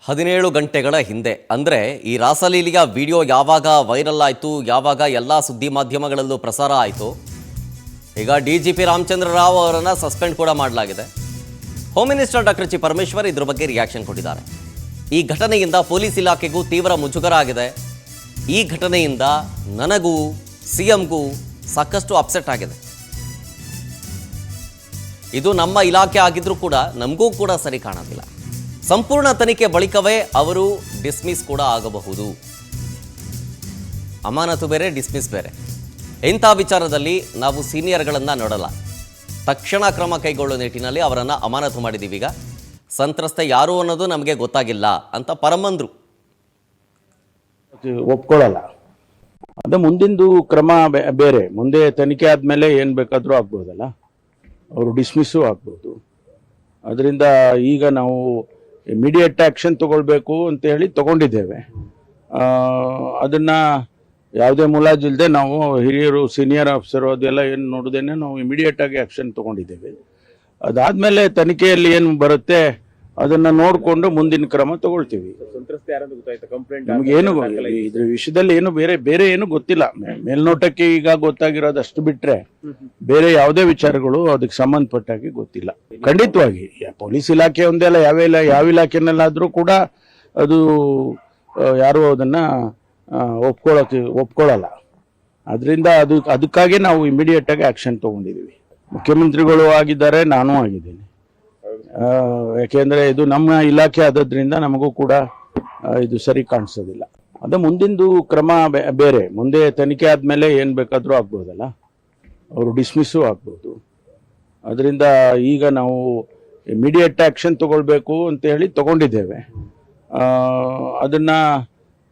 17 ಗಂಟೆಗಳ ಹಿಂದೆ ಅಂದರೆ ಈ ರಾಸಲೀಲೆಯ ವಿಡಿಯೋ ಯಾವಾಗ ವೈರಲ್ ಆಯಿತು, ಯಾವಾಗ ಎಲ್ಲ ಸುದ್ದಿ ಮಾಧ್ಯಮಗಳಲ್ಲೂ ಪ್ರಸಾರ ಆಯಿತು, ಈಗ ಡಿಜಿಪಿ ರಾಮಚಂದ್ರ ರಾವ್ ಅವರನ್ನು ಸಸ್ಪೆಂಡ್ ಕೂಡ ಮಾಡಲಾಗಿದೆ. Home minister doctor G Parameshwar ಇದ್ರ ಬಗ್ಗೆ ರಿಯಾಕ್ಷನ್ ಕೊಟ್ಟಿದ್ದಾರೆ. ಈ ಘಟನೆಯಿಂದ ಪೊಲೀಸ್ ಇಲಾಖೆಗೂ ತೀವ್ರ ಮುಜುಗರ ಆಗಿದೆ. ಈ ಘಟನೆಯಿಂದ ನನಗೂ ಸಿಎಂಗೂ ಸಾಕಷ್ಟು ಅಪ್ಸೆಟ್ ಆಗಿದೆ. ಇದು ನಮ್ಮ ಇಲಾಖೆ ಆಗಿದ್ರೂ ಕೂಡ ನಮಗೂ ಕೂಡ ಸರಿ ಕಾಣೋದಿಲ್ಲ. ಸಂಪೂರ್ಣ ತನಿಖೆ ಬಳಿಕವೇ ಅವರು ಡಿಸ್ಮಿಸ್ ಕೂಡ ಆಗಬಹುದು. ಅಮಾನತು ಬೇರೆ, ಡಿಸ್ಮಿಸ್ ಬೇರೆ. ಇಂಥ ವಿಚಾರದಲ್ಲಿ ನಾವು ಸೀನಿಯರ್ಗಳನ್ನು ನೋಡಲ್ಲ. ತಕ್ಷಣ ಕ್ರಮ ಕೈಗೊಳ್ಳುವ ನಿಟ್ಟಿನಲ್ಲಿ ಅವರನ್ನು ಅಮಾನತು ಮಾಡಿದ್ದೀವಿ. ಈಗ ಸಂತ್ರಸ್ತ ಯಾರು ಅನ್ನೋದು ನಮಗೆ ಗೊತ್ತಾಗಿಲ್ಲ ಅಂತ ಪರಮಂದ್ರು. ಒಪ್ಕೊಳ್ಳಲ್ಲ. ಅದು ಮುಂದಿಂದು ಕ್ರಮ ಬೇರೆ. ಮುಂದೆ ತನಿಖೆ ಆದ್ಮೇಲೆ ಏನ್ ಬೇಕಾದ್ರೂ ಆಗ್ಬೋದಲ್ಲ, ಅವರು ಡಿಸ್ಮಿಸ್ಸು ಆಗ್ಬೋದು. ಅದರಿಂದ ಈಗ ನಾವು ಇಮಿಡಿಯೇಟ್ ಆಕ್ಷನ್ ತಗೊಳ್ಬೇಕು ಅಂತ ಹೇಳಿ ತಗೊಂಡಿದ್ದೇವೆ. ಅದನ್ನ ಯಾವುದೇ ಮುಲಾಜಿಲ್ಲದೆ ನಾವು ಹಿರಿಯರು, ಸೀನಿಯರ್ ಆಫೀಸರು ಅದೆಲ್ಲ ಏನು ನೋಡೋದೇನೆ ನಾವು ಇಮಿಡಿಯೇಟ್ ಆಗಿ ಆಕ್ಷನ್ ತಗೊಂಡಿದ್ದೇವೆ. ಅದಾದ್ಮೇಲೆ ತನಿಖೆಯಲ್ಲಿ ಏನು ಬರುತ್ತೆ ಅದನ್ನ ನೋಡಿಕೊಂಡು ಮುಂದಿನ ಕ್ರಮ ತಗೊಳ್ತೀವಿ. ನಮಗೇನು ಇದ್ರ ವಿಷಯದಲ್ಲಿ ಏನು ಬೇರೆ ಏನು ಗೊತ್ತಿಲ್ಲ. ಮೇಲ್ನೋಟಕ್ಕೆ ಈಗ ಗೊತ್ತಾಗಿರೋದು ಅಷ್ಟು ಬಿಟ್ರೆ ಬೇರೆ ಯಾವುದೇ ವಿಚಾರಗಳು ಅದಕ್ಕೆ ಸಂಬಂಧಪಟ್ಟಾಗಿ ಗೊತ್ತಿಲ್ಲ. ಖಂಡಿತವಾಗಿ ಪೊಲೀಸ್ ಇಲಾಖೆ ಒಂದೇ ಅಲ್ಲ, ಯಾವ ಇಲಾಖೆನಲ್ಲಾದ್ರೂ ಕೂಡ ಅದು ಯಾರು ಅದನ್ನ ಒಪ್ಕೊಳ್ಳಲ್ಲ. ಅದರಿಂದ ಅದಕ್ಕಾಗಿ ನಾವು ಇಮಿಡಿಯೇಟ್ ಆಗಿ ಆಕ್ಷನ್ ತಗೊಂಡಿದ್ದೀವಿ. ಮುಖ್ಯಮಂತ್ರಿಗಳು ಆಗಿದ್ದಾರೆ, ನಾನು ಆಗಿದ್ದೀನಿ. ಯಾಕೆಂದ್ರೆ ಇದು ನಮ್ಮ ಇಲಾಖೆ ಆದದ್ರಿಂದ ನಮಗೂ ಕೂಡ ಇದು ಸರಿ ಕಾಣಿಸೋದಿಲ್ಲ. ಅದು ಮುಂದಿಂದು ಕ್ರಮ ಬೇರೆ. ಮುಂದೆ ತನಿಖೆ ಆದ್ಮೇಲೆ ಏನ್ ಬೇಕಾದ್ರೂ ಆಗ್ಬೋದಲ್ಲ, ಅವರು ಡಿಸ್ಮಿಸ್ಸು ಆಗ್ಬೋದು. ಅದರಿಂದ ಈಗ ನಾವು ಇಮಿಡಿಯೇಟ್ ಆಕ್ಷನ್ ತಗೊಳ್ಬೇಕು ಅಂತ ಹೇಳಿ ತಗೊಂಡಿದ್ದೇವೆ. ಅದನ್ನ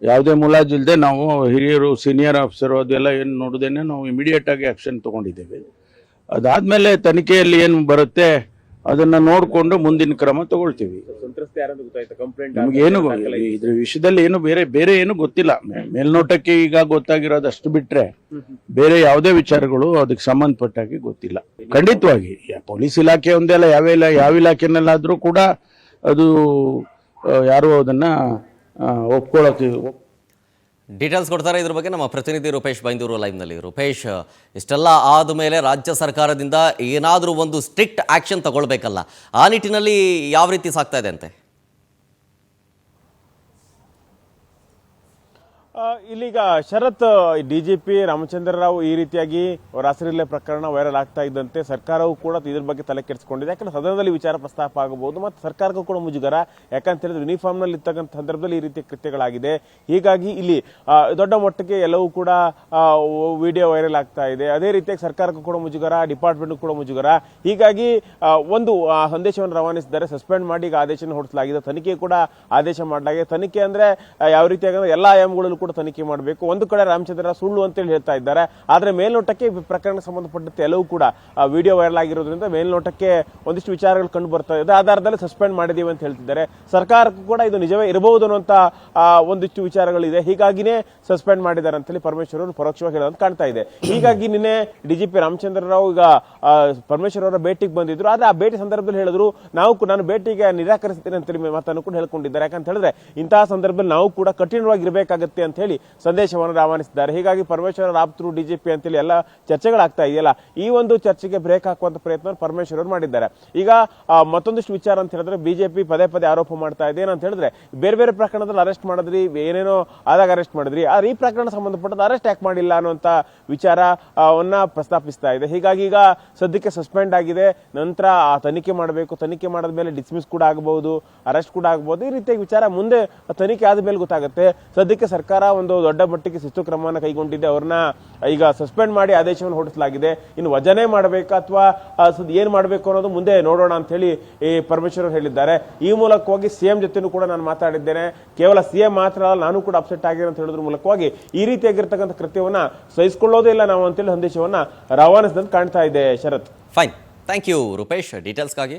ಯಾವುದೇ ಮುಲಾಜಿಲ್ಲದೆ ನಾವು ಹಿರಿಯರು, ಸೀನಿಯರ್ ಆಫೀಸರು ಅದೆಲ್ಲ ಏನು ನೋಡೋದೇನೆ ನಾವು ಇಮಿಡಿಯೇಟ್ ಆಗಿ ಆಕ್ಷನ್ ತಗೊಂಡಿದ್ದೇವೆ. ಅದಾದ್ಮೇಲೆ ತನಿಖೆಯಲ್ಲಿ ಏನು ಬರುತ್ತೆ ಅದನ್ನ ನೋಡಿಕೊಂಡು ಮುಂದಿನ ಕ್ರಮ ತಗೊಳ್ತೀವಿ. ನಮಗೇನು ಇದ್ರ ವಿಷಯದಲ್ಲಿ ಏನು ಬೇರೆ ಏನು ಗೊತ್ತಿಲ್ಲ. ಮೇಲ್ನೋಟಕ್ಕೆ ಈಗ ಗೊತ್ತಾಗಿರೋದು ಅಷ್ಟು ಬಿಟ್ರೆ ಬೇರೆ ಯಾವುದೇ ವಿಚಾರಗಳು ಅದಕ್ಕೆ ಸಂಬಂಧಪಟ್ಟಾಗಿ ಗೊತ್ತಿಲ್ಲ. ಖಂಡಿತವಾಗಿ ಪೊಲೀಸ್ ಇಲಾಖೆ ಒಂದೇ ಅಲ್ಲ, ಯಾವ ಇಲಾಖೆನಲ್ಲಾದ್ರೂ ಕೂಡ ಅದು ಯಾರು ಅದನ್ನ ಒಪ್ಕೊಳ್ಳೋಕೆ ಡೀಟೇಲ್ಸ್ ಕೊಡ್ತಾರೆ ಇದ್ರ ಬಗ್ಗೆ ನಮ್ಮ ಪ್ರತಿನಿಧಿ ರೂಪೇಶ್ ಬೈಂದೂರು ಲೈವ್ನಲ್ಲಿ. ರೂಪೇಶ್, ಇಷ್ಟೆಲ್ಲ ಆದಮೇಲೆ ರಾಜ್ಯ ಸರ್ಕಾರದಿಂದ ಏನಾದರೂ ಒಂದು ಸ್ಟ್ರಿಕ್ಟ್ ಆಕ್ಷನ್ ತಗೊಳ್ಬೇಕಲ್ಲ, ಆ ನಿಟ್ಟಿನಲ್ಲಿ ಯಾವ ರೀತಿ ಸಾಗ್ತಾ ಇದೆ ಅಂತೆ? ಇಲ್ಲಿಗ ಶರತ್, ಡಿಜಿಪಿ ರಾಮಚಂದ್ರ ರಾವ್ ಈ ರೀತಿಯಾಗಿ ರಾಸಲೀಲೆ ಪ್ರಕರಣ ವೈರಲ್ ಆಗ್ತಾ ಇದ್ದಂತೆ ಸರ್ಕಾರವು ಕೂಡ ಇದ್ರ ಬಗ್ಗೆ ತಲೆ ಕೆಡಿಸಿಕೊಂಡಿದೆ. ಯಾಕಂದ್ರೆ ಸದನದಲ್ಲಿ ವಿಚಾರ ಪ್ರಸ್ತಾಪ ಆಗಬಹುದು ಮತ್ತು ಸರ್ಕಾರಕ್ಕೂ ಕೂಡ ಮುಜುಗರ. ಯಾಕಂತ ಹೇಳಿದ್ರೆ ಯೂನಿಫಾರ್ಮ್ ನಲ್ಲಿ ಇರ್ತಕ್ಕಂಥ ಸಂದರ್ಭದಲ್ಲಿ ಈ ರೀತಿಯ ಕೃತ್ಯಗಳಾಗಿದೆ. ಹೀಗಾಗಿ ಇಲ್ಲಿ ದೊಡ್ಡ ಮಟ್ಟಕ್ಕೆ ಎಲ್ಲವೂ ಕೂಡ ವಿಡಿಯೋ ವೈರಲ್ ಆಗ್ತಾ ಇದೆ. ಅದೇ ರೀತಿಯಾಗಿ ಸರ್ಕಾರಕ್ಕೂ ಕೂಡ ಮುಜುಗರ, ಡಿಪಾರ್ಟ್ಮೆಂಟ್ ಕೂಡ ಮುಜುಗರ. ಹೀಗಾಗಿ ಒಂದು ಸಂದೇಶವನ್ನು ರವಾನಿಸಿದ್ದಾರೆ, ಸಸ್ಪೆಂಡ್ ಮಾಡಿ ಈಗ ಆದೇಶ ಹೊರಡಿಸಲಾಗಿದೆ. ತನಿಖೆ ಕೂಡ ಆದೇಶ ಮಾಡಲಾಗಿದೆ. ತನಿಖೆ ಅಂದ್ರೆ ಯಾವ ರೀತಿಯಾಗಿ ಎಲ್ಲಾ ಆಯಾಮಗಳಲ್ಲೂ ಕೂಡ ತನಿಖೆ ಮಾಡಬೇಕು. ಒಂದು ಕಡೆ ರಾಮಚಂದ್ರ ಸುಳ್ಳು ಅಂತೇಳಿ ಹೇಳ್ತಾ ಇದ್ದಾರೆ, ಆದ್ರೆ ಮೇಲ್ನೋಟಕ್ಕೆ ಪ್ರಕರಣಕ್ಕೆ ಸಂಬಂಧಪಟ್ಟಂತೆ ಎಲ್ಲವೂ ಕೂಡ ವಿಡಿಯೋ ವೈರಲ್ ಆಗಿರೋದ್ರಿಂದ ಮೇಲ್ನೋಟಕ್ಕೆ ಒಂದಿಷ್ಟು ವಿಚಾರಗಳು ಕಂಡು ಬರ್ತಾ ಇದೆ. ಆಧಾರದಲ್ಲಿ ಸಸ್ಪೆಂಡ್ ಮಾಡಿದೀವಿ ಅಂತ ಹೇಳ್ತಿದ್ದಾರೆ. ಸರ್ಕಾರಕ್ಕೂ ಕೂಡ ಇದು ನಿಜವೇ ಇರಬಹುದು ಅನ್ನುವಂತ ಒಂದಿಷ್ಟು ವಿಚಾರಗಳಿದೆ. ಹೀಗಾಗಿನೇ ಸಸ್ಪೆಂಡ್ ಮಾಡಿದ್ದಾರೆ ಅಂತೇಳಿ ಪರಮೇಶ್ವರ್ ಅವರು ಪರೋಕ್ಷವಾಗಿ ಹೇಳೋದು ಕಾಣ್ತಾ ಇದೆ. ಹೀಗಾಗಿ ನಿನ್ನೆ ಡಿಜಿಪಿ ರಾಮಚಂದ್ರ ರಾವ್ ಈಗ ಪರಮೇಶ್ವರ್ ಅವರ ಭೇಟಿಗೆ ಬಂದಿದ್ರು. ಆದ್ರೆ ಆ ಭೇಟಿ ಸಂದರ್ಭದಲ್ಲಿ ಹೇಳಿದ್ರು, ನಾನು ಭೇಟಿಗೆ ನಿರಾಕರಿಸ್ತೀನಿ ಅಂತೇಳಿ ಮಾತನ್ನು ಕೂಡ ಹೇಳ್ಕೊಂಡಿದ್ದಾರೆ. ಯಾಕಂತ ಹೇಳಿದ್ರೆ ಇಂತಹ ಸಂದರ್ಭದಲ್ಲಿ ನಾವು ಕೂಡ ಕಠಿಣವಾಗಿ ಇರಬೇಕಾಗುತ್ತೆ ಅಂತ ಹೇಳಿ ಸಂದೇಶವನ್ನು ರವಾನಿಸಿದ್ದಾರೆ. ಹೀಗಾಗಿ ಪರಮೇಶ್ವರ ಆಪ್ತರು ಡಿಜಿಪಿ ಅಂತೇಳಿ ಎಲ್ಲ ಚರ್ಚೆಗಳಾಗ್ತಾ ಇದೆಯಲ್ಲ, ಈ ಒಂದು ಚರ್ಚೆಗೆ ಬ್ರೇಕ್ ಹಾಕುವಂತ ಪ್ರಯತ್ನ ಪರಮೇಶ್ವರ್ ಅವರು ಮಾಡಿದ್ದಾರೆ. ಈಗ ಮತ್ತೊಂದಿಷ್ಟು ವಿಚಾರ ಅಂತ ಹೇಳಿದ್ರೆ ಬಿಜೆಪಿ ಪದೇ ಆರೋಪ ಮಾಡ್ತಾ ಇದೆ. ಏನಂತ ಹೇಳಿದ್ರೆ ಬೇರೆ ಬೇರೆ ಪ್ರಕರಣದಲ್ಲಿ ಅರೆಸ್ಟ್ ಮಾಡಿದ್ರಿ, ಏನೇನೋ ಆದಾಗ ಅರೆಸ್ಟ್ ಮಾಡಿದ್ರಿ, ಆದ್ರೆ ಈ ಪ್ರಕರಣ ಸಂಬಂಧಪಟ್ಟದ ಅರೆಸ್ಟ್ ಯಾಕೆ ಮಾಡಿಲ್ಲ ಅನ್ನುವಂತ ವಿಚಾರವನ್ನ ಪ್ರಸ್ತಾಪಿಸ್ತಾ ಇದೆ. ಹೀಗಾಗಿ ಈಗ ಸದ್ಯಕ್ಕೆ ಸಸ್ಪೆಂಡ್ ಆಗಿದೆ. ನಂತರ ತನಿಖೆ ಮಾಡಬೇಕು. ತನಿಖೆ ಮಾಡಿದ ಮೇಲೆ ಡಿಸ್ಮಿಸ್ ಕೂಡ ಆಗಬಹುದು, ಅರೆಸ್ಟ್ ಕೂಡ ಆಗಬಹುದು. ಈ ರೀತಿಯ ವಿಚಾರ ಮುಂದೆ ತನಿಖೆ ಆದ ಮೇಲೆ ಗೊತ್ತಾಗುತ್ತೆ. ಸದ್ಯಕ್ಕೆ ಸರ್ಕಾರ ಒಂದು ದೊಡ್ಡ ಮಟ್ಟಿಗೆ ಶಿಸ್ತು ಕ್ರಮವನ್ನು ಕೈಗೊಂಡಿದೆ. ಅವ್ರನ್ನ ಈಗ ಸಸ್ಪೆಂಡ್ ಮಾಡಿ ಆದೇಶವನ್ನು ಹೊರಡಿಸಲಾಗಿದೆ. ಇನ್ನು ವಜನೆ ಮಾಡಬೇಕಾ ಅಥವಾ ಏನ್ ಮಾಡಬೇಕು ಅನ್ನೋದು ಮುಂದೆ ನೋಡೋಣ ಅಂತ ಹೇಳಿ ಪರಮೇಶ್ವರ್ ಹೇಳಿದ್ದಾರೆ. ಈ ಮೂಲಕವಾಗಿ ಸಿಎಂ ಜೊತೆನೂ ಕೂಡ ನಾನು ಮಾತಾಡಿದ್ದೇನೆ. ಕೇವಲ ಸಿಎಂ ಮಾತ್ರ ಅಲ್ಲ, ನಾನು ಕೂಡ ಅಪ್ಸೆಟ್ ಆಗಿದೆ ಅಂತ ಹೇಳೋದ್ರ ಮೂಲಕವಾಗಿ ಈ ರೀತಿಯಾಗಿರ್ತಕ್ಕಂಥ ಕೃತ್ಯವನ್ನ ಸಹಿಸಿಕೊಳ್ಳೋದೇ ಇಲ್ಲ ನಾವು ಅಂತೇಳಿ ಸಂದೇಶವನ್ನ ರವಾನಿಸಿದಂತೆ ಕಾಣ್ತಾ ಇದೆ. ಶರತ್, ಫೈನ್, ಥ್ಯಾಂಕ್ ಯು ರೂಪೇಶ್ ಡೀಟೇಲ್ಸ್ಗಾಗಿ.